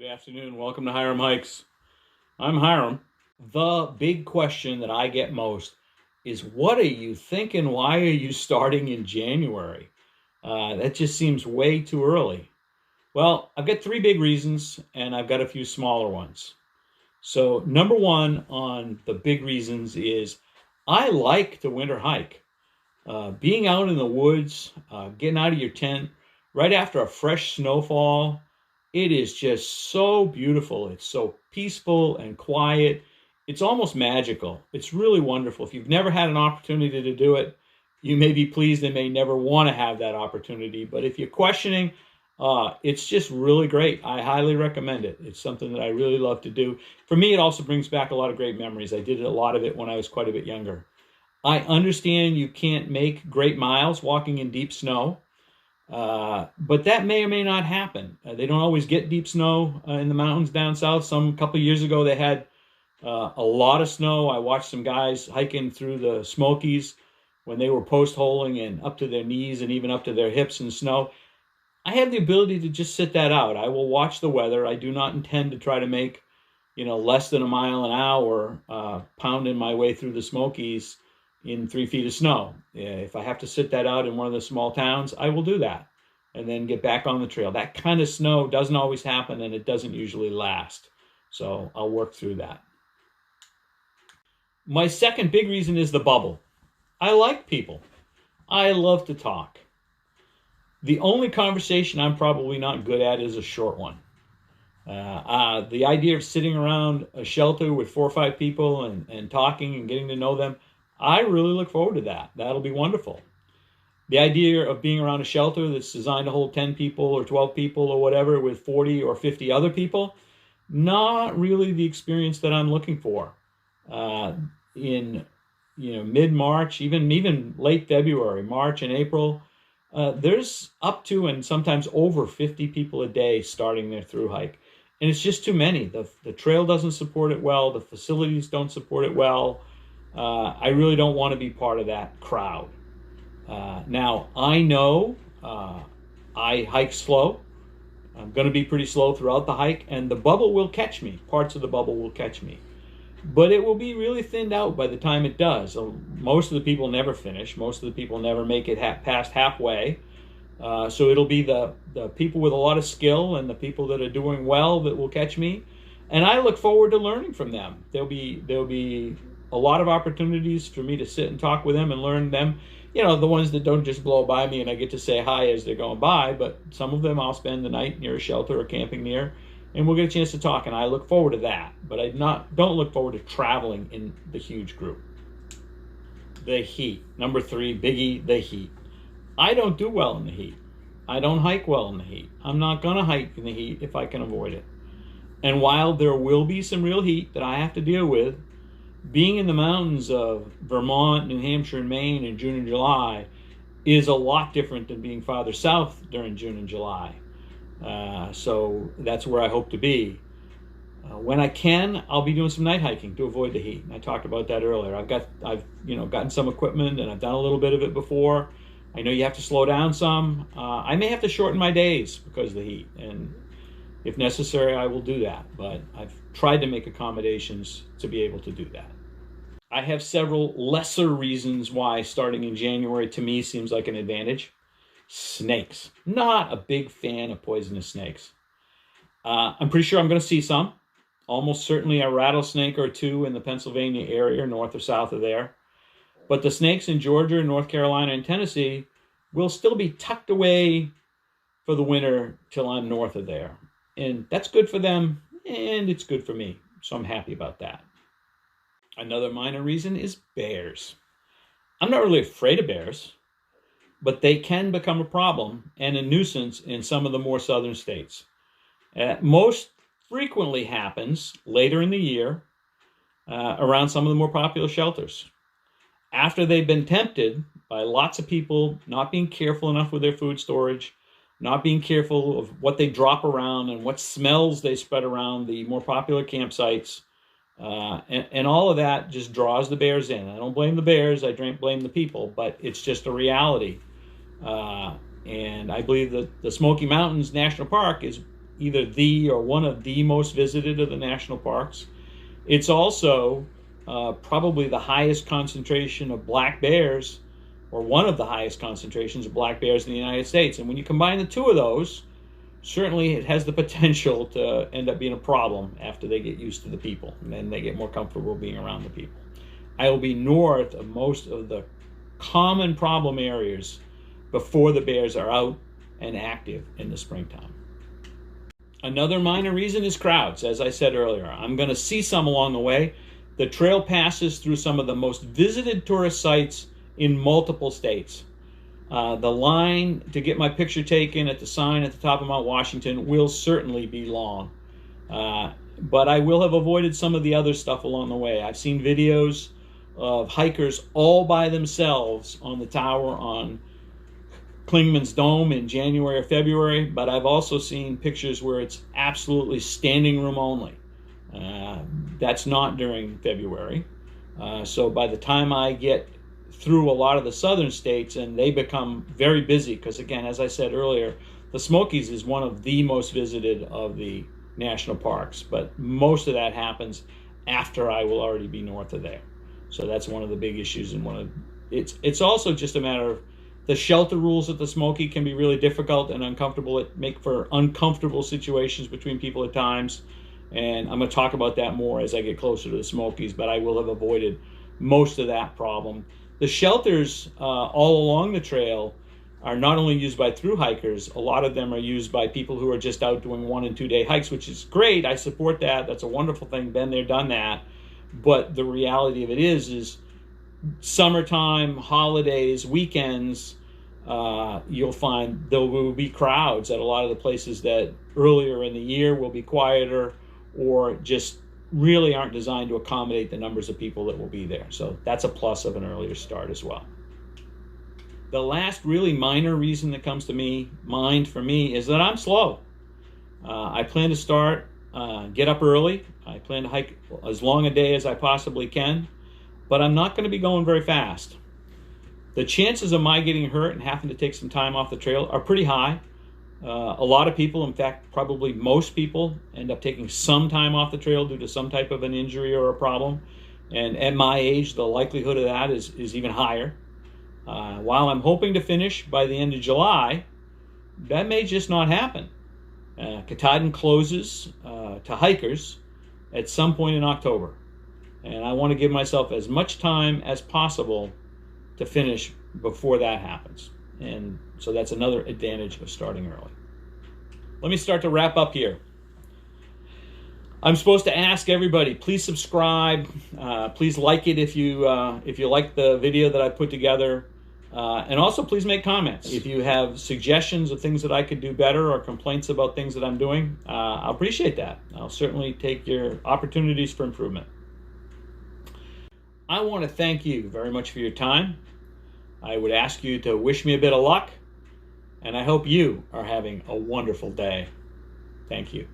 Good afternoon. Welcome to Hiram Hikes. I'm Hiram. The big question that I get most is, what are you thinking? Why are you starting in January? That just seems way too early. Well, I've got three big reasons and I've got a few smaller ones. So, number one on the big reasons is I like to winter hike. Being out in the woods, getting out of your tent right after a fresh snowfall, it is just so beautiful. It's so peaceful and quiet. It's almost magical. It's really wonderful. If you've never had an opportunity to do it, you may be pleased and may never want to have that opportunity. But if you're questioning, it's just really great. I highly recommend it. It's something that I really love to do. For me, it also brings back a lot of great memories. I did a lot of it when I was quite a bit younger. I understand you can't make great miles walking in deep snow, but that may or may not happen. They don't always get deep snow in the mountains down south. Some couple of years ago, they had a lot of snow. I watched some guys hiking through the Smokies when they were post-holing and up to their knees and even up to their hips in snow. I have the ability to just sit that out. I will watch the weather. I do not intend to try to make, less than a mile an hour, pounding my way through the Smokies in 3 feet of snow. If I have to sit that out in one of the small towns, I will do that and then get back on the trail. That kind of snow doesn't always happen and it doesn't usually last. So I'll work through that. My second big reason is the bubble. I like people. I love to talk. The only conversation I'm probably not good at is a short one. The idea of sitting around a shelter with 4 or 5 people and talking and getting to know them, I really look forward to that. That'll be wonderful. The idea of being around a shelter that's designed to hold 10 people or 12 people or whatever with 40 or 50 other people, not really the experience that I'm looking for. In mid-March, even late February, March and April, there's up to and sometimes over 50 people a day starting their through hike. And it's just too many. The trail doesn't support it well. The facilities don't support it well. I really don't want to be part of that crowd. Now, I know I hike slow. I'm going to be pretty slow throughout the hike, and the bubble will catch me. Parts of the bubble will catch me. But it will be really thinned out by the time it does. So most of the people never finish. Most of the people never make it past halfway. So it'll be the people with a lot of skill and the people that are doing well that will catch me. And I look forward to learning from them. There'll be a lot of opportunities for me to sit and talk with them and learn them. The ones that don't just blow by me and I get to say hi as they're going by, but some of them I'll spend the night near a shelter or camping near, and we'll get a chance to talk, and I look forward to that. But I don't look forward to traveling in the huge group. The heat. Number 3, biggie, the heat. I don't do well in the heat. I don't hike well in the heat. I'm not going to hike in the heat if I can avoid it. And while there will be some real heat that I have to deal with, being in the mountains of Vermont, New Hampshire, and Maine in June and July is a lot different than being farther south during June and July. So that's where I hope to be. When I can, I'll be doing some night hiking to avoid the heat. I talked about that earlier. I've gotten some equipment and I've done a little bit of it before. I know you have to slow down some. I may have to shorten my days because of the heat, and if necessary, I will do that. But I've tried to make accommodations to be able to do that. I have several lesser reasons why starting in January to me seems like an advantage. Snakes. Not a big fan of poisonous snakes. I'm pretty sure I'm going to see some. Almost certainly a rattlesnake or two in the Pennsylvania area, north or south of there. But the snakes in Georgia, North Carolina, and Tennessee will still be tucked away for the winter till I'm north of there. And that's good for them, and it's good for me. So I'm happy about that. Another minor reason is bears. I'm not really afraid of bears, but they can become a problem and a nuisance in some of the more southern states. Most frequently happens later in the year around some of the more popular shelters. After they've been tempted by lots of people not being careful enough with their food storage, not being careful of what they drop around and what smells they spread around the more popular campsites, and all of that just draws the bears in. I don't blame the bears, I blame the people, but it's just a reality. And I believe that the Smoky Mountains National Park is either the or one of the most visited of the national parks. It's also probably the highest concentration of black bears, or one of the highest concentrations of black bears in the United States. And when you combine the two of those, certainly it has the potential to end up being a problem after they get used to the people and then they get more comfortable being around the people. I will be north of most of the common problem areas before the bears are out and active in the springtime. Another minor reason is crowds. As I said earlier, I'm going to see some along the way. The trail passes through some of the most visited tourist sites in multiple states. The line to get my picture taken at the sign at the top of Mount Washington will certainly be long. But I will have avoided some of the other stuff along the way. I've seen videos of hikers all by themselves on the tower on Klingman's Dome in January or February, but I've also seen pictures where it's absolutely standing room only. That's not during February. So by the time I get through a lot of the southern states and they become very busy, because again, as I said earlier, the Smokies is one of the most visited of the national parks, but most of that happens after I will already be north of there. So that's one of the big issues, and it's also just a matter of the shelter rules at the Smoky can be really difficult and uncomfortable. It make for uncomfortable situations between people at times, and I'm going to talk about that more as I get closer to the Smokies, but I will have avoided most of that problem. The shelters all along the trail are not only used by through hikers, a lot of them are used by people who are just out doing 1 and 2 day hikes, which is great. I support that. That's a wonderful thing. Been there, done that. But the reality of it is summertime, holidays, weekends, you'll find there will be crowds at a lot of the places that earlier in the year will be quieter or just really aren't designed to accommodate the numbers of people that will be there. So that's a plus of an earlier start as well. The last really minor reason that comes to mind for me is that I'm slow. I plan to start, get up early. I plan to hike as long a day as I possibly can, but I'm not going to be going very fast. The chances of my getting hurt and having to take some time off the trail are pretty high. A lot of people, in fact, probably most people, end up taking some time off the trail due to some type of an injury or a problem. And at my age, the likelihood of that is even higher. While I'm hoping to finish by the end of July, that may just not happen. Katahdin closes to hikers at some point in October. And I want to give myself as much time as possible to finish before that happens. And so that's another advantage of starting early. Let me start to wrap up here. I'm supposed to ask everybody, please subscribe, please like it if you like the video that I put together, and also please make comments. If you have suggestions of things that I could do better or complaints about things that I'm doing, I'll appreciate that. I'll certainly take your opportunities for improvement. I want to thank you very much for your time. I would ask you to wish me a bit of luck, and I hope you are having a wonderful day. Thank you.